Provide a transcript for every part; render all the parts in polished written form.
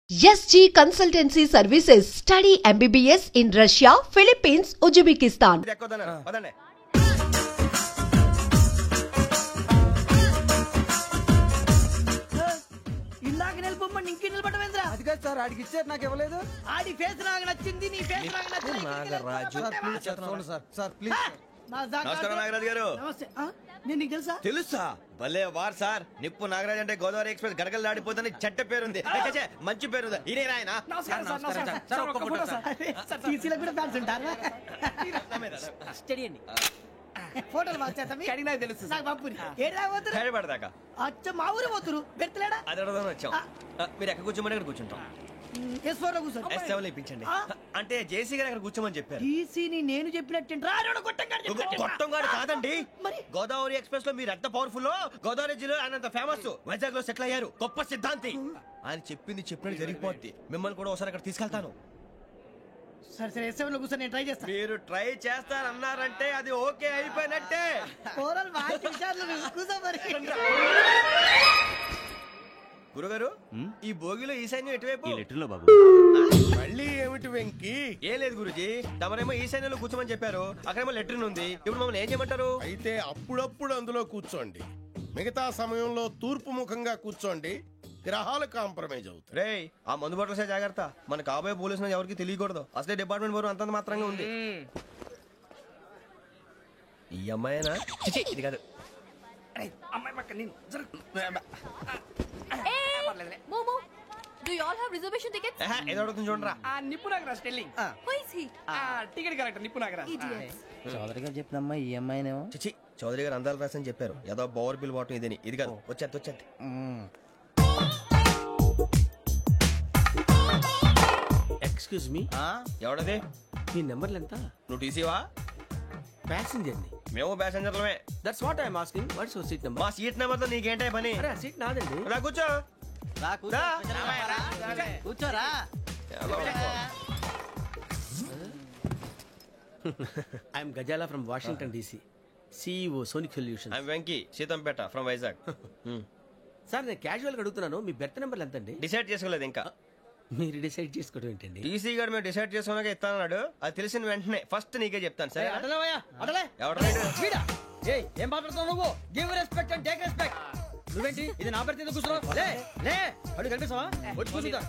SG Consultancy Services. Study MBBS in Russia, Philippines, Uzbekistan. ఇందాక నిలబొమ్మని ఇంకే నిలబడమేంద్రా? అది కాదు సార్, ఆడికి ఇచ్చారు, నాకు ఇవ్వలేదు. ఆడి ఫేస్ నాకు నచ్చింది, నీ ఫేస్ నాకు నచ్చింది. Nagaraju sir please. నమస్కారం నాగరాజు గారు. నమస్తే. నేను నీకు తెలుసా? తెలుసా? భలే వార్ సార్. నిప్పు నాగరాజ్ అంటే గోదావరి ఎక్స్ప్రెస్ గడగలు దాడిపోతుంది చెట్ట పేరుంది, మంచి పేరుంది. ఇదే ఆయన. నమస్కారం సార్. నమస్కారం సార్. ఒక్క ఫోటో సార్. సార్ టీసీలో కూడా ఫ్యాన్స్ ఉంటారా? స్టడీ అండి. ఫోటోలు మార్చేస్తాం. కడిగినా తెలుసు సార్. బాపుని ఏడా పోతురు? హైదరాబాద్ అచ్చ మా ఊరు పోతురు. బెర్తలేడా? అది అడగదామని వచ్చాం. మీరు ఎక్కడ కూర్చోమని అక్కడ కూర్చుంటాం. S4 లో కూర్చో. S7 ఇప్పించండి. అంటే జేసీ గారు అక్కడ కూర్చోమని చెప్పారు. టీసీని నేను చెప్పినట్టు గొట్టం గారు కాదండి. మరి గోదావరి ఎక్స్ప్రెస్ లో మీరు ఎంత పవర్ఫుల్, గోదావరి జిల్లా ఆయన ఫేమస్, వైజాగ్ లో సెటిల్ అయ్యారు, గొప్ప సిద్ధాంతి. ఆయన చెప్పింది చెప్పినట్టు జరిగిపోద్ది. మిమ్మల్ని కూడా ఒకసారి అక్కడ తీసుకెళ్తాను. సరే సరే S7 లో కూర్చొని నేను ట్రై చేస్తాను. మీరు ట్రై చేస్తారన్నారంటే అది ఓకే అయిపోయినట్టే. ఓవరాల్ బాగా చూశారు. కూర్చో మరి. గురుగారు, ఈ భోగిలో ఈశాన్యం ఎటువైపు? బాబు మళ్ళీ ఏమిటి వెంకీ? ఏం లేదు గురుజీ, తమరేమో ఈశాన్యంలో కూర్చోమని చెప్పారు, అక్కడేమో లెట్రిన్ ఉంది. ఇప్పుడు మమ్మల్ని ఏం చేయమంటారు? అయితే అప్పుడప్పుడు అందులో కూర్చోండి, మిగతా సమయంలో తూర్పు ముఖంగా కూర్చోండి. గ్రహాలు కాంప్రమైజ్ అవుతాయి. రే, ఆ మందు బాటలసే జాగ్రత్త. మన కాబోయే పోలీసులు ఎవరికి తెలియకూడదు. అసలే డిపార్ట్మెంట్ బోరు అంతంత మాత్రంగా ఉంది. ఈ అమ్మాయినా? చిచి, ఇది కాదు. అమ్మాయి పక్క నేను Momo, do you all have reservation tickets? ఏదో అడుగుతుంది చూడరా. నిప్పు Nagaraj telling. Who is he? Ticket correct. నిప్పు నాగరాజ్. Idiots. చౌదరి గారు చెప్పినమ్మా ఈ అమ్మాయినేమో. చిచి, చౌదరి గారు అందాలు రాసని చెప్పారు. ఏదో బోర్ బిల్ బాటం ఇదని. ఇది కాదు. వచ్చేది. Excuse me, ఎవడది? మీ నెంబర్లు ఎంత? నువ్వు టీసీవా? ప్యాసింజర్ ని. మేము ప్యాసెంజర్లమే. That's what I'm asking. What's your seat number? మా సీట్ నెంబర్ తో నీకేంటే పని? అరే ఆ సీట్ నాదండి. రా కూర్చో. కూర్చోరా. I'm Gazala from Washington DC, CEO Sonic Solution. I'm Venky, Seethampeta from Vizag. Sir నేను క్యాజువల్ గా అడుగుతున్నాను, మీ బెర్త్ నెంబర్ ఎంత అండి? డిసైడ్ చేసుకోలేదు ఇంకా. మీరు డిసైడ్ చేసుకోవడం ఏంటండి? టీసీ గారు మేము డిసైడ్ చేసుకున్నాక ఇస్తానన్నాడు. అది తెలిసిన వెంటనే ఫస్ట్ నీకే చెప్తాను. సరే ఎవరు? ఏం మాట్లాడుతున్నావు నువ్వు? Give respect and take respect. నువ్వేంటి ఇది నా పరిస్థితి కూర్చున్నావు? లే లే, అడుగు కనిపిస్తావా? వచ్చి కూర్చుంటా.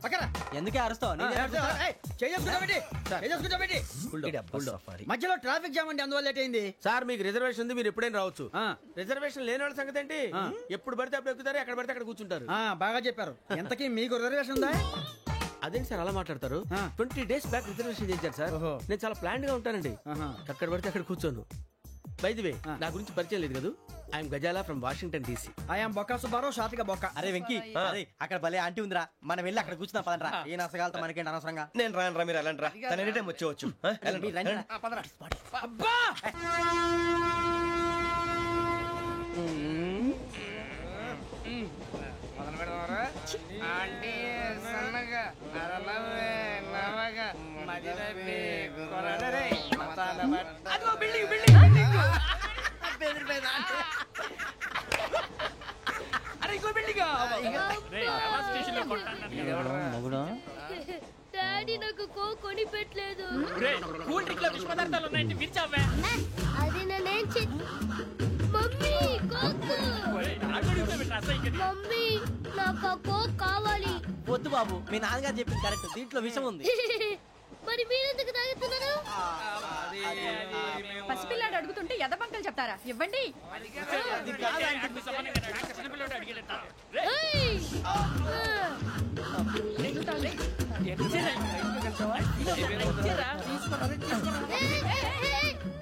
పక్కన ఎందుకే అరుస్తావు? మధ్యలో ట్రాఫిక్ జామ్ అండి, అందువల్ల లేట్ అయింది. సార్ మీకు రిజర్వేషన్ ఉంది, మీరు ఎప్పుడైనా రావచ్చు. రిజర్వేషన్ లేని వాళ్ళ సంగతి ఏంటి? ఎప్పుడు పడితే అప్పుడు ఎక్కుతారు, ఎక్కడ పడితే అక్కడ కూర్చుంటారు. బాగా చెప్పారు. ఎంతకీ మీకు రిజర్వేషన్ ఉందా? అదేంటి సార్ అలా మాట్లాడతారు? 20 days బ్యాక్ రిజర్వేషన్ చేశారు సార్. నేను చాలా ప్లాన్డ్ గా ఉంటానండి. అక్కడ పడితే అక్కడ కూర్చోను. బై ది వే, నా గురించి పరిచయం లేదు కదా. I'm Gazala from Washington DC. I'm Bokka Subbarao, షాతిక బొక్క. అరే వెంకీ, అక్కడ భలే ఆంటీ ఉందిరా, మనం వెళ్ళి అక్కడ కూర్చున్నా పదనరా. ఏ నసగాలతో మనకేంటి అనవసరంగా. నేను రాను రా, మీరు వెళ్ళండి రా. తన ఎనీ టైం వచ్చేవచ్చు. అబ్బా డాడీ నాకు కోక్ కొని పెట్టలేదు. కూల్ డ్రింక్ లో విష పదార్థాలు ఉన్నాయండి, విరిచావే. అది నేనేం మమ్మీ కోక్. మమ్మీ నాకు ఆ కోక్ కావాలి. వద్దు బాబు, మీ నాన్నగారు చెప్పింది కరెక్ట్, దీంట్లో విషయం ఉంది. మరి మీరెందుకు తాగుతున్నారు? పసిపిల్లాడు అడుగుతుంటే ఎదబంకలు చెప్తారా? ఇవ్వండి.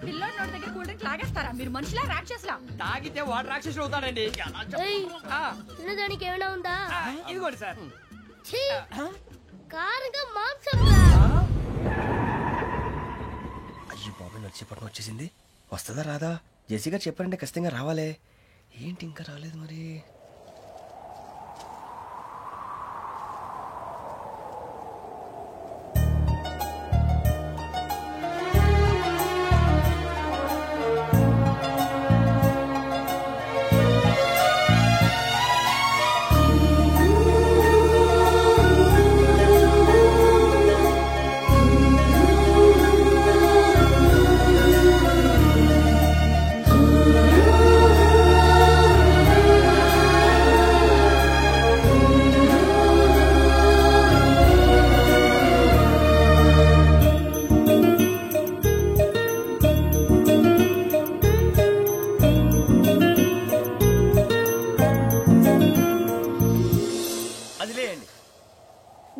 పిల్లోడి నోటి దగ్గర కూల్ డ్రింక్ లాగేస్తారా? మీరు మనుషులా రాక్షసులా? తాగితే వాడు రాక్షసుడు అవుతాడండి. తినదానికి ఏమైనా ఉందా? ఇదిగోండి సార్. కారంగా మాంసం. అయ్యి బాబు, నడిచిపట్నం వచ్చేసింది. వస్తుందా రాదా? జేసీ గారు చెప్పారంటే ఖచ్చితంగా రావాలే. ఏంటి ఇంకా రాలేదు మరి?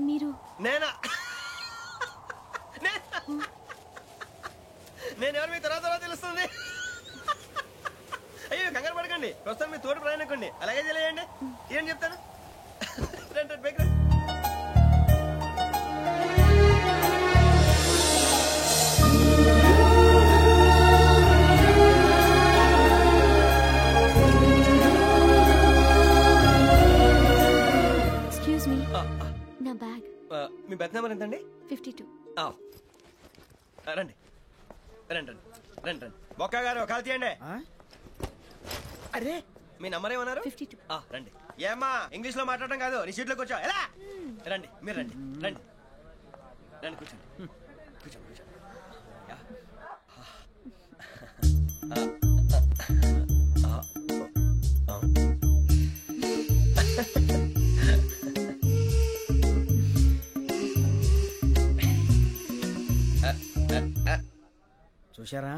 మీరు నేనా నేను ఎవరు మీ తర్వాత తెలుస్తుంది. అయ్యో కంగారు పడకండి, ప్రస్తుతం మీ తోడు ప్రయాణకండి. అలాగే తెలియండి, ఏం చెప్తాను. రండి రండి, బైక్ రండి. ఎక్స్క్యూజ్ మీ, నా బ్యాగ్. మీ బెత్ నెంబర్ ఎంతండి? 52. రండి రండి రండి రండి రండి. బొక్క గారు కాల్ తీయండి. అరే మీ నంబర్ ఏమన్నారు? 52. రండి. ఏమ్మా ఇంగ్లీష్ లో మాట్లాడడం కాదు, నీ సీట్లో కూర్చో. ఎలా రండి, మీరు రండి రండి రండి, కూర్చోండి కూర్చోండి కూర్చోండి. యా. చూశారా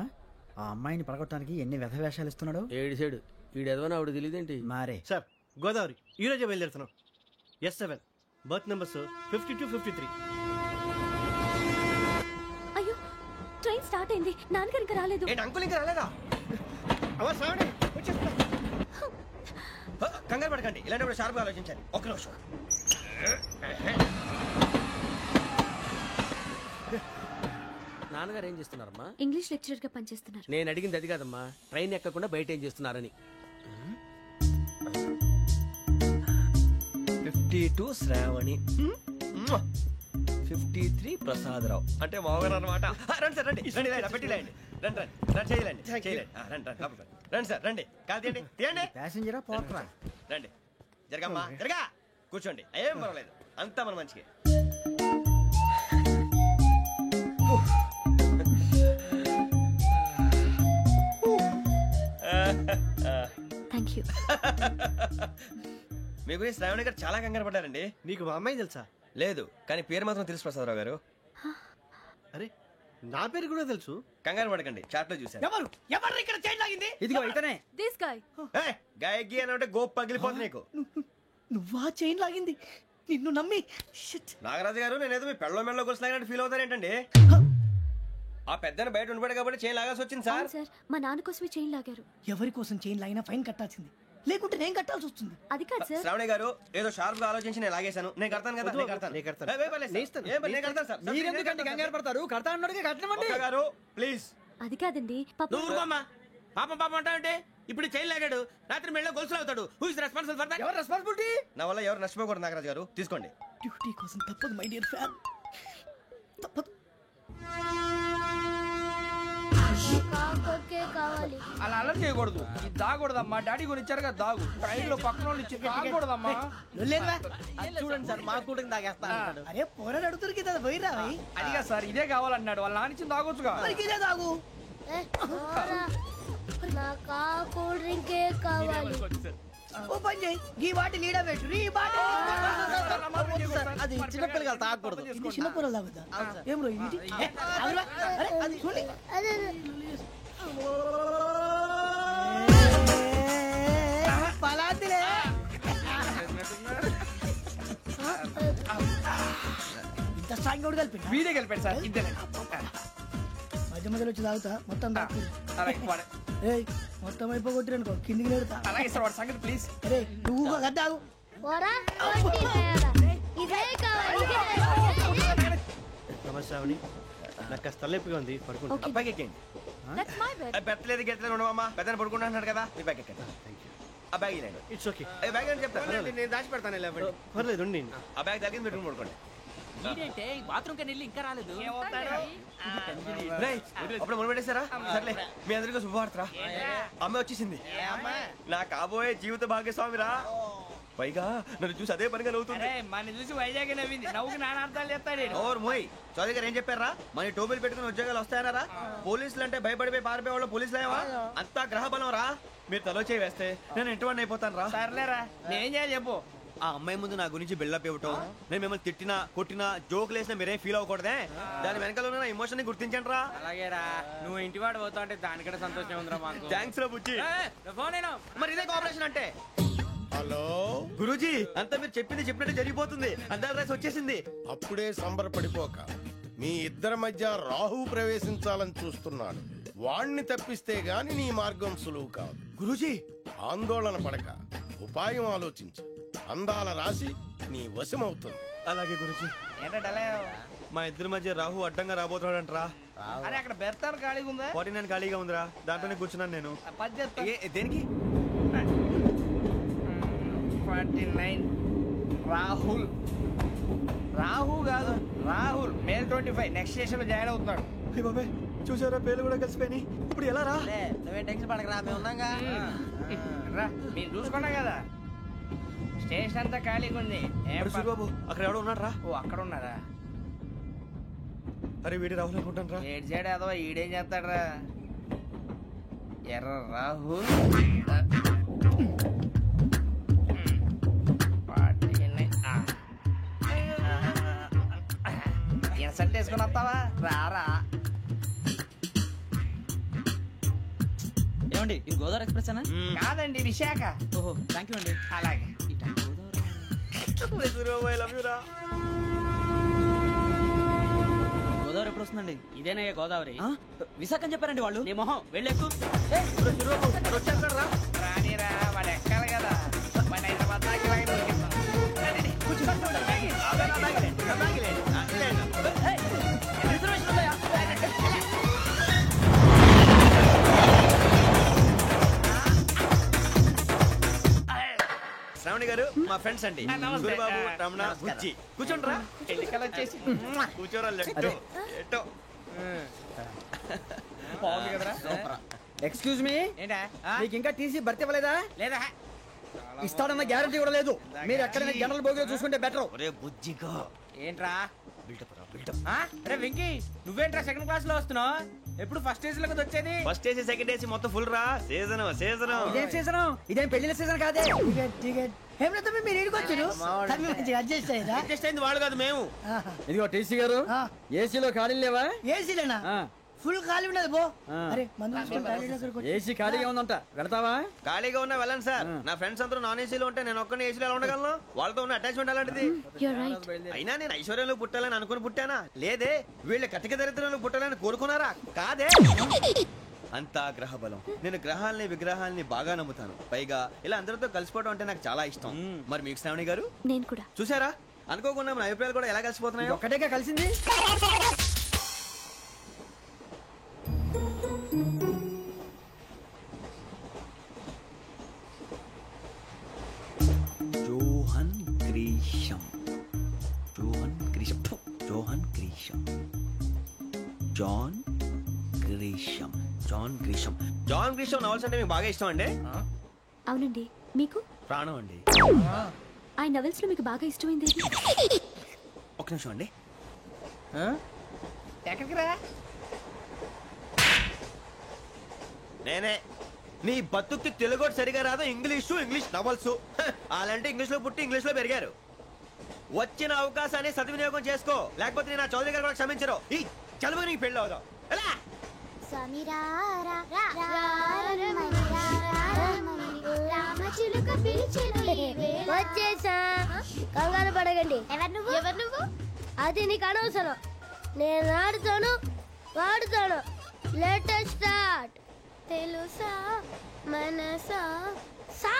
ఆ అమ్మాయిని పడగొట్టడానికి ఎన్ని వ్యధ వేషాలు ఇస్తున్నాడు. ఏడు సైడు వీడు ఎదవని ఆవిడ తెలియదేంటి. మారే సార్ గోదావరి ఈ రోజే బయలుదేరుతున్నాం. S7 berth numbers 52, 53. అయ్యో, ట్రైన్ స్టార్ట్ అయింది. నాన్నగారు ఇంకా రాలేదు. ఏంటి అంకుల్ ఇంకా రాలేదా? కంగారు పడకండి, ఇలాంటప్పుడు షార్ప్గా ఆలోచించాలి. ఒక్క నిమిషం. నాన్నగారు ఏం చేస్తున్నారమ్మా? ఇంగ్లీష్ లెక్చరర్ గా పనిచేస్తున్నారు. నేను అడిగింది అది కాదమ్మా, ట్రైన్ ఎక్కకుండా బయట ఏం చేస్తున్నారని. 52 శ్రావణి, 53 ప్రసాదరావు అంటే మామగారు అనమాట. రండి సార్ రండి రండి, ఇలా పెట్టి లేండి. రండి రండి రండి, చేయలేండి చేయలేండి. రండి రండి లోపలికి రండి. రండి సార్ రండి, కాదు తీయండి తీయండి. ప్యాసింజరా పోట్రా. రండి జరగమ్మా జరగా, కూర్చోండి. ఏం పర్వాలేదు, అంతా మన మంచిగా. Thank you. మీ గురించి శ్రావణి గారు చాలా కంగారు పడ్డారండి. నీకు మా అమ్మాయి తెలుసా? లేదు, కానీ పేరు మాత్రం తెలుసు ప్రసాదరావు గారు. అరే నా పేరు కూడా తెలుసు. కంగారు పడకండి, చాట్ లో చూసాను. ఎవరు ఎవరు ఇక్కడ చైన్ లాగింది? ఇదిగో ఇతనే. This guy. గాయకి అని అంటే గోప్ పగిలిపోతుంది నీకు. నువ్వా చైన్ లాగింది? నిన్ను నమ్మి. షిట్. నాగరాజు గారు, నేనేదో మీ పెళ్ళ మెళ్ళలో గురిసిలాగినట్టు ఫీల్ అవుతారేంటండి? ఆ పెద్దని బయట ఉండిపోయాడు కాబట్టి చైన్ లాగాల్సి వచ్చింది సార్. సార్, మా నాన్న కోసమే చైన్ లాగారు. ఎవరి కోసం చైన్ లాగినా ఫైన్ కట్టాల్సింది, లేకుంటే నేను కట్టాల్సి వస్తుంది. అది కాదు సార్. శ్రావణి గారు ఏదో షార్ప్ గా ఆలోచించి నేను లాగేశాను. నేను కడతాను కదా, నేను కడతాను. నేను కడతాను. ఏ, పర్లేదు సార్. ఏం పర్లేదు, నేను కడతాను సార్. మీరెందుకంటే కంగారు పడతారు? కడతా అన్నాడుగా, కట్టమండి. ఒక్క గారు ప్లీజ్. అది కాదండి, పాప. నువ్వు ఊరుకోమ్మా. పాపం పాపం అంటావంటే ఇప్పుడు చైన్ లాగాడు, రాత్రి మెళ్ళలో గొలుసులు అవుతాడు. Who is responsible for that? ఎవరు రెస్పాన్సిబిలిటీ? నా వల్ల ఎవరు నష్టపోకూడదు నాగరాజు గారు, తీసుకోండి. డ్యూటీ కోసం తప్పదు మై డియర్ ఫ్యాన్, తప్పదు. కావాలి. అలా అలర్ట్ చేయకూడదు. ఇది దాగకూడదమ్మా. డాడీ కొని ఇచ్చారు కదా, దాగు. ట్రైన్ లో పక్కన వాళ్ళు ఇచ్చి తాగకూడదమ్మా. చూడండి సార్, మా కూడా తాగేస్తా అంటాడు. అరే పోరాడు అడుగుతారు కదా, పోయిరా. అడిగా సార్, ఇదే కావాలన్నాడు. వాళ్ళ నాన్న ఇచ్చింది తాగొచ్చుగా. ఇదే తాగు. నాకు కూల్ డ్రింకే కావాలి. ఓ పని చేయి, ఈ బాటి లీడ పెట్టు. ఈ బాటి అది చిన్నపిల్లలు తాగకూడదు. ఇది చిన్న పొరలు తాగుతా. ఏం రో ఇది? అరే అది చూడండి. పలాతిలే. ఇంత స్ట్రాంగ్ కూడా కలిపి వీడే గెలిపాడు సార్, ఇద్దరే. మధ్య మధ్యలో వచ్చి తాగుతా, మొత్తం తాగు. అలాగే వాడు. ఏయ్ మొత్తం అయిపోగొట్టిరనుకో, కిందికి లేడుతా. అలాగే సార్, వాడి సంగతి ప్లీజ్. అరే నువ్వు గద్దాగు. ఇదే కావాలి. నమస్తే శ్రావణి, నాకు కాస్త తలెప్పిగా ఉంది, పడుకుంటా. Okay. బ్యాగ్ ఎక్కండి. That's my bed. పెట్టలేదు గెట్టలేదు ఉండవమ్మా. పెద్దని పడుకుంటున్నాడు కదా, మీ బ్యాగ్ ఎక్కండి. ఆ బ్యాగ్ ఇలాండి. It's okay. బ్యాగ్ అని చెప్తాను, నేను దాచి పెడతాను. పర్లేదు ఉండి. ఆ బ్యాగ్ తగ్గింది పెట్టుకుని పడుకోండి. బాత్రూమ్ కని వెళ్ళి ఇంకా రాలేదు. రేయ్, అప్పుడు మొదలు పెట్టేశారా? సర్లే, మీ అందరికీ శుభవార్తరా. అమ్మాయి వచ్చేసింది, నా కాబోయే జీవిత భాగ్యస్వామిరా. పైగా నన్ను చూసి అదే పనిగా నవ్వుతుంది. మన చూసి వైజాగ్ నవ్వింది. నవ్వుకి నాన్న అర్థాలు చెప్తాడు. ఓర్ మోయ్, చౌదరి గారు ఏం చెప్పారా? మన టోబీలు పెట్టుకుని ఉద్యోగాలు వస్తాయనరా? పోలీసులు అంటే భయపడిపోయి పారిపోయే వాళ్ళు పోలీసులు అయ్యవా? అంతా గ్రహ బలం రా. మీరు తలో చేయి వేస్తే నేను ఇంటివాడిని అయిపోతాను రా. సర్లేరా, నేనేం చేయాలి చెప్పు. ఆ అమ్మాయి ముందు నా గురించి బిల్డప్ ఇవ్వటం, నేను మిమ్మల్ని తిట్టినా కొట్టినా జోకులు వేసినా మీరేం ఫీల్ అవ్వకూడదే. దాని వెనకాల ఉన్న ఎమోషన్ ని గుర్తించండి రా. అలాగేరా, నువ్వు ఇంటి వాడు పోతా అంటే దానికంటే సంతోషం ఉందిరా మాకు. థ్యాంక్స్ రా బుజ్జి. ఫోన్ అయినా మరి ఇదే కోఆపరేషన్ అంటే. హలో గురూజీ అంతా మీరు చెప్పింది చెప్పినట్టు జరిగిపోతుంది. అద్దాల రైస్ వచ్చేసింది. అప్పుడే సంబరపడిపోక. మీ ఇద్దరి మధ్య రాహు ప్రవేశించాలని చూస్తున్నాడు. వాణ్ణి తప్పిస్తే గాని నీ మార్గం సులువు కాదు. గురూజీ ఆందోళన పడక, ఉపాయం ఆలోచించు. అందాల రాశి నీ వశమవుతుంది. అలాగే గురూజీ. ఏంటంటే మా ఇద్దరి మధ్య రాహు అడ్డంగా రాబోతున్నాడంట్రా. అరే అక్కడ బెర్తాను ఖాళీగా ఉందా? 49 ఖాళీగా ఉందిరా, దాంట్లోనే కూర్చున్నాను నేను. పది చెప్తా. దేనికి? 49 రాహుల్. రాహు కాదు రాహుల్. మే 25 నెక్స్ట్ స్టేషన్ లో జాయిన్ అవుతున్నాడు. బాబాయ్ చూసారా, పేర్లు కూడా కలిసిపోయినాయి. ఇప్పుడు ఎలా రా? నువ్వే టెన్షన్ పడకరా, మేము ఉన్నాగా. రా మీరు చూసుకున్నా కదా, స్టేషన్ అంతా ఖాళీగా ఉంది. ఏం అరే సూరిబాబు, అక్కడ ఎవడో ఉన్నాడు రా. ఓ అక్కడ ఉన్నారా? అరే వీడి రాహుల్ అనుకుంటాను రా. ఏడు సైడ్ అదో ఈడేం చేస్తాడరా? ఎర్ర రాహుల్. ఇన్సల్ట్ వేసుకుని వస్తావా? రారా. ఏమండి ఇది గోదావరి ఎక్స్ప్రెస్ అనా? కాదండి విశాఖ. ఓహో థ్యాంక్ యూ అండి. అలాగే. సూరిబాబు ఐ లవ్ యు రా. గోదావరి ఎప్పుడు వస్తుందండి? ఇదేనయ్య గోదావరి. విశాఖ అని చెప్పారండి వాళ్ళు. నీ మొహం వెళ్ళెక్కు. వచ్చేస్తాడు రా. రానిరా, వాడు ఎక్కాలి కదా. మన హైదరాబాద్ దాకా ఇలాగే దొరికిస్తాం. రండి, కూర్చోండి. రిజర్వేషన్ ఉన్నాయా? శ్రావణి గారు మా ఫ్రెండ్స్ అండి. నమస్తే. సూరిబాబు, రమణ, బుజ్జి. కూర్చోండి రా. ఎన్నికలు వచ్చేసి కూర్చోరా. లెట్టో ఎట్టో. బాగుంది కదరా? ఎక్స్క్యూజ్ మీ, ఏంటా? మీకు ఇంకా టీసీ భర్తీ ఇవ్వలేదా? లేదా ఇస్తాడన్న గ్యారంటీ కూడా లేదు. మీరు ఎక్కడైనా జనరల్ బోగిలో చూసుకుంటే బెటర్. ఒరే బుజ్జిగా ఏంట్రా? బిల్డప్ రా, బిల్డప్. అరే వెంకీ, నువ్వేంట్రా సెకండ్ క్లాస్ లో వస్తున్నావు? ఎప్పుడు ఫస్ట్ ఏజ్ లో వచ్చేది? ఫస్ట్ ఏసీ సెకండ్ ఏసీ మొత్తం ఫుల్ రా. Season season. ఇదేం సీజన్? ఇదేం పెళ్లిన సీజన్ కాదే. ఏమిటో మీరు ఇడికొచ్చారు, అడ్జస్ట్ అయ్యారా? అడ్జస్ట్ అయింది వాళ్ళు కాదు, మేము. ఇదిగో టీసీ గారు, ఏసీలో ఖాళీలు లేవా? ఏసీలేనా? ఫుల్ ఖాళీ ఉండదు బో. అరే ఏసీ ఖాళీగా ఉందంట, వెళతావా? ఖాళీగా ఉన్నా వెళ్ళండి సార్. నా ఫ్రెండ్స్ అందరూ నాన్ ఏసీలో ఉంటే నేను ఒక్కనే ఏసీలో ఎలా ఉండగలను? వాళ్ళతో ఉన్న అటాచ్మెంట్ అలాంటిది. అయినా నేను ఐశ్వర్యంలో పుట్టాలని అనుకుని పుట్టానా? లేదే. వీళ్ళ కటిక దరిద్రంలో పుట్టాలని కోరుకున్నారా? కాదే. అంతా గ్రహ బలం. నేను గ్రహాలని విగ్రహాలని బాగా నమ్ముతాను. పైగా ఇలా అందరితో కలిసిపోవడం అంటే నాకు చాలా ఇష్టం. మరి మీకు శ్రావణి గారు? నేను కూడా. చూసారా, అనుకోకుండా మన అభిప్రాయాలు కూడా ఎలా కలిసిపోతున్నాయో. ఒకటేగా కలిసింది. John Grisham. John Grisham. John Grisham. John Grisham. John Grisham. John Grisham novels అంటే మీకు బాగా ఇష్టం అండి? అవునండి. మీకు? ప్రాణం అండి. ఆ నవెల్స్ లో మీకు బాగా ఇష్టమైంది? ఒక నిమిషం అండి. ఎక్కడికి రా? నేనే. నీ బతుక్కి తెలుగు సరిగా రాదు, ఇంగ్లీష్ నవల్స్. అలాంటి ఇంగ్లీష్ లో పుట్టి ఇంగ్లీష్ లో పెరిగారు. వచ్చిన అవకాశాన్ని సద్వినియోగం చేసుకో, లేకపోతే నేను చౌదరి గారు కూడా క్షమించరు. ఈ చదువు నీకు పెళ్ళి అవుదాం. ఎలా? వచ్చేసా, కంగారు పడగండి. ఎవరు నువ్వు? అది నీకు అనవసరం. నేను ఆడుతాను, వాడుతాను. Let start. తెలుసా మనసా సా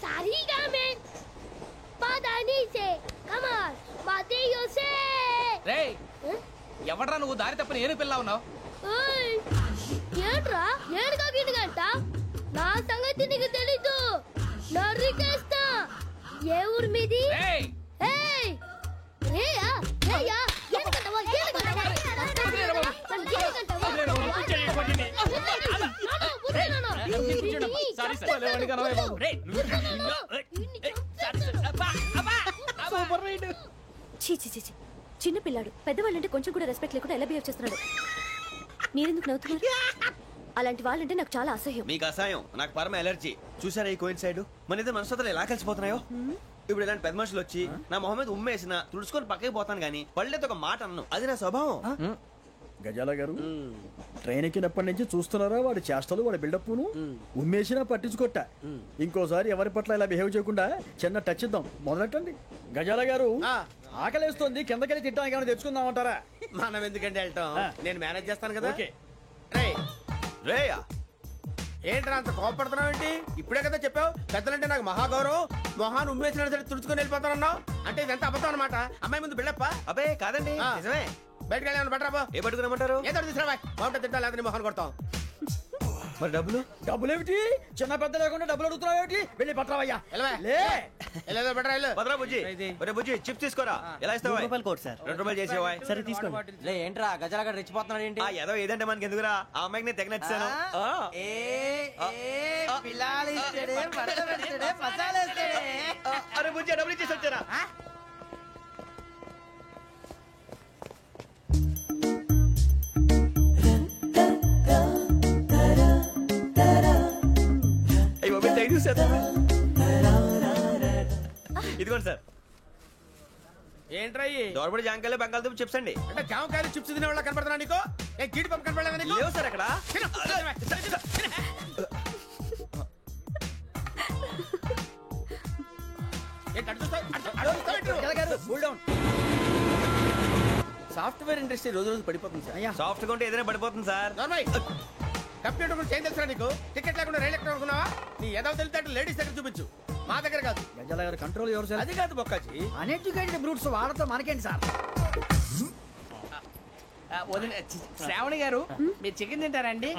సారీగా మే పదాని సే కమాన్ బాతియో సే. రేయ్, ఎవడ్రా నువ్వు? దారి తప్పని ఏను పిల్ల ఉన్నావు? ఓయ్ ఏంట్రా ఏడుగా గిడుగంట? నా సంగతి నీకు తెలీదు. నరికేస్తా. ఏ ఊరు మీది? రేయ్ ఏయ్ రేయా రేయా ఎందుకంటవా ఎందుకంటవా చిన్న పిల్లాడు. పెద్దవాళ్ళంటే కొంచెం కూడా రెస్పెక్ట్ లేకుండా ఎలా బిహేవ్ చేస్తున్నాడు. మీరెందుకు నవ్వుతున్నారు? అలాంటి వాళ్ళంటే నాకు చాలా అసహ్యం. మీకు అసహ్యం, నాకు పరమ ఎలర్జీ. చూసారా ఈ కోయిన్సైడ్? మన ఇద్దరు మనసుతో ఎలా కలిసిపోతున్నాయో. ఇప్పుడు ఇలాంటి పెద్ద మనుషులు వచ్చి నా మొహం మీద ఉమ్మేసిన తుడుచుకొని పక్కకి పోతాను గానీ పళ్ళేతో ఒక మాట అన్ను. అది నా స్వభావం. గజాల గారు ట్రైన్ ఎక్కినప్పటి నుంచి చూస్తున్నారా వాడి చేష్టలు వాడి బిల్డప్ను ఉమ్మేసినా పట్టించుకోట ఇంకోసారి ఎవరి పట్ల ఇలా బిహేవ్ చేయకుండా చిన్న టచ్ ఇద్దాం మొదలెట్టండి గజాల గారు ఆకలేస్తోంది కిందకెళ్ళి తిట్టడానికి ఏమైనా తెచ్చుకుందామంటారా మనం ఎందుకంటే వెళ్తాం నేను మేనేజ్ చేస్తాను కదా రేయా ఏంట్రా అంత కోపడుతున్నావు ఏంటి ఇప్పుడే కదా చెప్పావు పెద్దలంటే నాకు మహాగౌరవం మొహాన్ని ఉమ్మేసిన సరే తుడుచుకొని వెళ్ళిపోతానన్నావు అంటే ఇదంతా అబద్ధం అనమాట అమ్మాయి ముందు బిల్డప్ప అబ్బే కాదండి నిజమే బయటకు వెళ్ళాను బట్రాబో ఏ పట్టుకురమ్మంటారు ఏదో తీసుకురా బాగుంటుంది తింటా లేదా మొహాన్ని కొడతాం మరి డబ్బులు ఏమిటి చిన్న పెద్ద లేకుండా డబ్బులు అడుగుతున్నావు ఏమిటి వెళ్ళి పట్టరావయ్యా బట్రా భద్రా బుజ్జి బుజ్జి చిప్స్ తీసుకోరా ఎలా ఇస్తావా కోట్ సార్ 2 రూపాయలు చేసేవా సరే తీసుకోండి ఏంట్రా గజాల రెచ్చిపోతున్నాడు ఏంటి ఏదో ఏదంటే మనకి ఎందుకురా ఆ అమ్మాయికి నేను తెగ నచ్చాను అరే బుజ్జి డబ్బులు ఇచ్చేసి వచ్చారా ఇదిగోండి సార్ ఏంట్రా దోరబడి జాంకాయలు బంగాళదుంప చిప్స్ అండి అంటే జామకాయలు చిప్స్ తినే వాళ్ళ కనపడుతున్నా నీకు ఏ గీడి పంపు కనపడలేదా నీకు లేవు సార్ అక్కడ సాఫ్ట్వేర్ ఇండస్ట్రీ రోజు రోజు పడిపోతుంది సార్ సాఫ్ట్ గా ఉంటే ఏదైనా పడిపోతుంది సార్ కంప్యూటర్ గురించి ఏం తెలుసా నీకు టికెట్ లేకుండా రైలు ఎక్కడ అనుకున్నావా నీ ఏదో తెలితే లేడీస్ దగ్గర చూపించు మా దగ్గర కాదు గజాల గారు కంట్రోల్ ఎవరు అది కాదు బొక్కాజీ అన్ఎడ్యుకేటెడ్ బ్రూట్స్ వాళ్ళతో మనకేంటి సార్ శ్రావణి గారు మీరు చికెన్ తింటారండి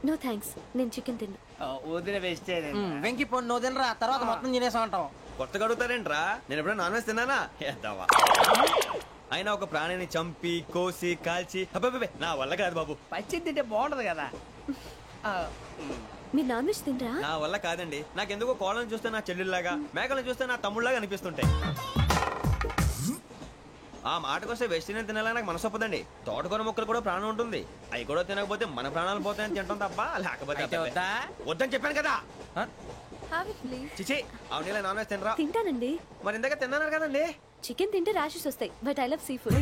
నో థ్యాంక్స్ నేను చికెన్ తిన్నా వదిన వేస్తే వెంకి పొన్ను నువ్వు తినరా తర్వాత మొత్తం తినేసా ఉంటాం కొత్తగా అడుగుతారేంట్రా నేను ఎప్పుడైనా నాన్ వెజ్ తిన్నానా ఎద్దావా అయినా ఒక ప్రాణిని చంపి కోసి కాల్చి అబ్బబ్బే నా వల్ల కాదు బాబు పచ్చి తింటే బాగుంటది కదా మీరు నాన్ వెజ్ తినరా నా వల్ల కాదండి నాకెందుకో కోళ్ళని చూస్తే నా చెల్లెల్లాగా మేకలను చూస్తే నా తమ్ముళ్ళలాగా అనిపిస్తుంటాయి ఆ మాటకొస్తే వెస్టిరియన్ తినాలని నాకు మనసు ఒప్పదండి తోటకూర మొక్కలు కూడా ప్రాణం ఉంటుంది అవి కూడా తినకపోతే మన ప్రాణాలు పోతాయని తింటాం తప్ప లేకపోతే వద్దని చెప్పాను కదా చిచి అవునీ నాన్ వెజ్ తినరా తింటానండి మరి ఇందాక తిన్నాను కదండి చికెన్ తింటే ర్యాషెస్ వస్తాయి but I love sea food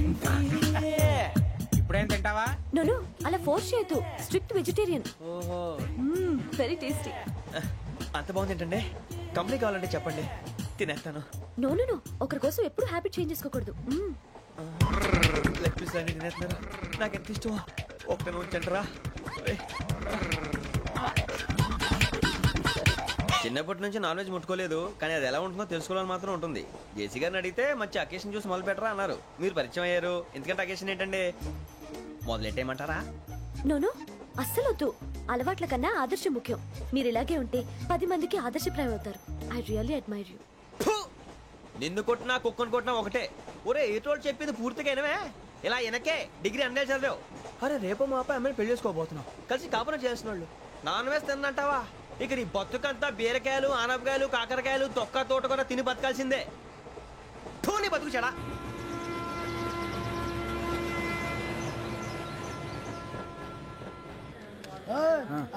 ఇప్పుడేం తింటావా నో అలా ఫోర్స్ చేయొద్దు స్ట్రిక్ట్ వెజిటేరియన్ ఓహో వెరీ టేస్టీ అంత బాగుంది ఏంటండి కంపెనీ కావాలంటే చెప్పండి తినేస్తాను నో ఒకరి కోసం ఎప్పుడు హ్యాబిట్ చేంజ్ చేసుకోకూడదు లెగ్ పీస్ అన్ని తినేస్తున్నారు నాకు ఎంత ఇష్టం ఒకటే ఉంచండిరా చిన్నప్పటి నుంచి నాన్ వెజ్ ముట్టుకోలేదు కానీ అది ఎలా ఉంటుందో తెలుసుకోవాలని మాత్రం ఉంటుంది జేసీ గారిని అడిగితే మంచి అకేషన్ చూసి మొదలు పెట్టరా అన్నారు మీరు పరిచయం అయ్యారు ఎందుకంటే అకేషన్ ఏంటండి మొదలెట్టేయమంటారా నో అస్సలు వద్దు అలవాట్ల కన్నా ఆదర్శం ముఖ్యం మీరు ఇలాగే ఉంటే 10 మందికి ఆదర్శప్రాయం అవుతారు ఐ రియల్లీ అడ్మైర్ యూ నిన్ను కొట్టినా కుక్కను కొట్టినా ఒకటే ఒరే ఏటోళ్ళు చెప్పింది పూర్తిగా వినవే ఇలా వెనకే డిగ్రీ అన్నే చదివావు అరే రేపు మా అబ్బాయి అమ్మాయిని పెళ్లి చేసుకోబోతున్నావు కలిసి కాపురం చేసిన వాళ్ళు నాన్ వెజ్ తిన్నంటావా ఇక నీ బతుకంతా బీరకాయలు ఆనపకాయలు కాకరకాయలు తొక్క తోట కూడా తిని బతకాల్సిందే నీ బతుకు చెడా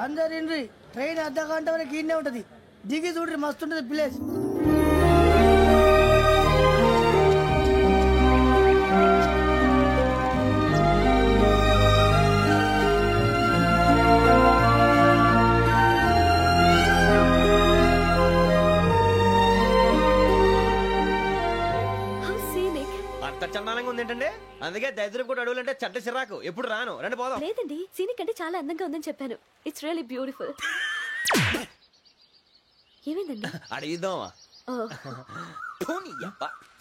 అందరు ట్రైన్ అర్ధ గంట వరకు ఇన్నే ఉంటది దిగి చూడ్రి మస్తు ఉంటది ప్లేస్ చందానంగా ఉంది ఏంటంటే అందుకే దరిద్రం కూడా అడవులంటే చెడ్డ చిరాకు ఎప్పుడు రాను రండి పోదాం లేదండి సీనిక్ అంటే చాలా అందంగా ఉందని చెప్పాను ఇట్స్ రియల్లీ బ్యూటిఫుల్ ఏమైందండి అడిగిద్దామా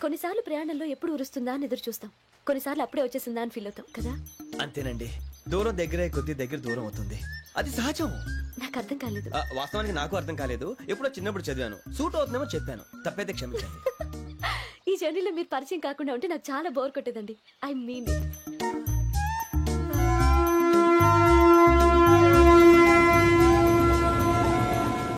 కొన్నిసార్లు ప్రయాణంలో ఎప్పుడు ఉరుస్తుందా అని ఎదురు చూస్తాం కొన్నిసార్లు అప్పుడే వచ్చేసిందా అని ఫీల్ అవుతాం కదా అంతేనండి దూరం దగ్గరే కొద్ది దగ్గర దూరం అవుతుంది అది సహజం నాకు అర్థం కాలేదు వాస్తవానికి నాకు అర్థం కాలేదు ఎప్పుడో చిన్నప్పుడు చదివాను సూట్ అవుతుందేమో చెప్పాను తప్పైతే క్షమించండి ఈ జర్నీలో మీరు పరిచయం కాకుండా ఉంటే నాకు చాలా బోర్ కొట్టేదండి ఐ మీన్ ఇట్